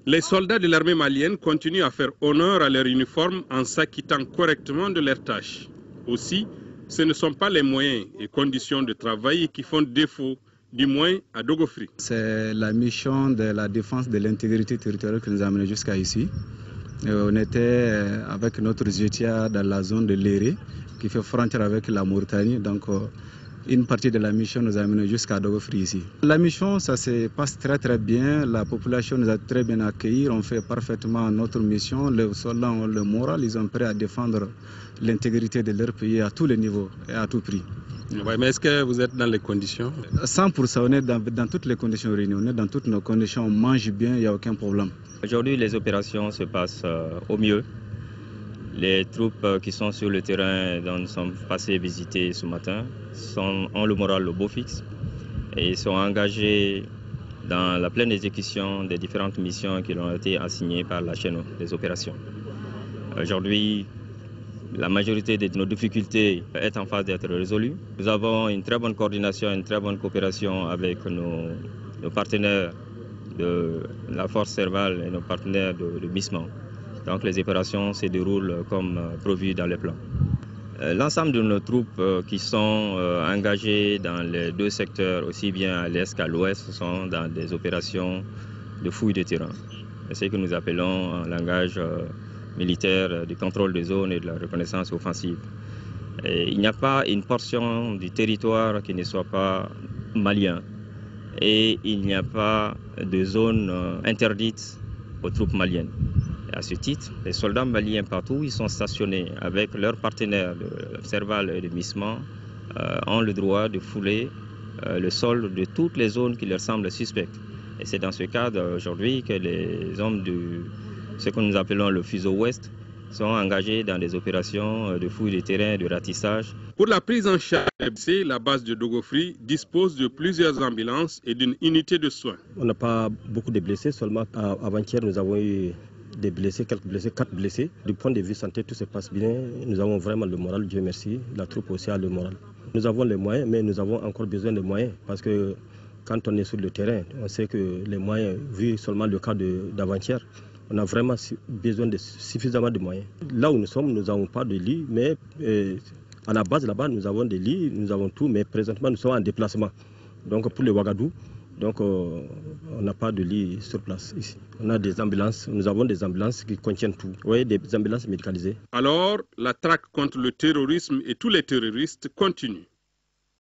Les soldats de l'armée malienne continuent à faire honneur à leur uniforme en s'acquittant correctement de leurs tâches. Aussi, ce ne sont pas les moyens et conditions de travail qui font défaut, du moins à Dogofri. C'est la mission de la défense de l'intégrité territoriale qui nous a amenés jusqu'à ici. On était avec notre JTA dans la zone de Léré, qui fait frontière avec la Mauritanie. Donc, une partie de la mission nous a amenés jusqu'à Dogofri ici. La mission, ça se passe très bien. La population nous a très bien accueillis. On fait parfaitement notre mission. Les soldats ont le moral. Ils sont prêts à défendre l'intégrité de leur pays à tous les niveaux et à tout prix. Ouais, mais est-ce que vous êtes dans les conditions? 100%, on est dans toutes les conditions réunies. On est dans toutes nos conditions. On mange bien, il n'y a aucun problème. Aujourd'hui, les opérations se passent au mieux. Les troupes qui sont sur le terrain, dont nous sommes passés visiter ce matin, ont le moral au beau fixe et sont engagés dans la pleine exécution des différentes missions qui leur ont été assignées par la chaîne des opérations. Aujourd'hui, la majorité de nos difficultés est en phase d'être résolue. Nous avons une très bonne coordination, une très bonne coopération avec nos partenaires de la force Serval et nos partenaires de MISMAN. Donc les opérations se déroulent comme prévu dans les plans. L'ensemble de nos troupes qui sont engagées dans les deux secteurs, aussi bien à l'est qu'à l'ouest, sont dans des opérations de fouille de terrain. C'est ce que nous appelons en langage militaire du contrôle des zones et de la reconnaissance offensive. Et il n'y a pas une portion du territoire qui ne soit pas malien. Et il n'y a pas de zone interdite aux troupes maliennes. Et à ce titre, les soldats maliens partout, ils sont stationnés avec leurs partenaires de Serval et de MISMAN, ont le droit de fouler le sol de toutes les zones qui leur semblent suspectes. Et c'est dans ce cadre aujourd'hui que les hommes de ce que nous appelons le fuseau ouest sont engagés dans des opérations de fouille de terrain et de ratissage. Pour la prise en charge des blessés, la base de Dogofri dispose de plusieurs ambulances et d'une unité de soins. On n'a pas beaucoup de blessés, seulement avant-hier nous avons eu des blessés, quelques blessés, 4 blessés. Du point de vue santé, tout se passe bien. Nous avons vraiment le moral, Dieu merci. La troupe aussi a le moral. Nous avons les moyens, mais nous avons encore besoin de moyens parce que quand on est sur le terrain, on sait que les moyens, vu seulement le cas d'avant-hier, on a vraiment besoin de suffisamment de moyens. Là où nous sommes, nous n'avons pas de lit, mais à la base là-bas, nous avons des lits, nous avons tout, mais présentement nous sommes en déplacement. Donc pour le Ouagadougou, donc on n'a pas de lit sur place ici. On a des ambulances, nous avons des ambulances qui contiennent tout. Oui, des ambulances médicalisées. Alors, la traque contre le terrorisme et tous les terroristes continue.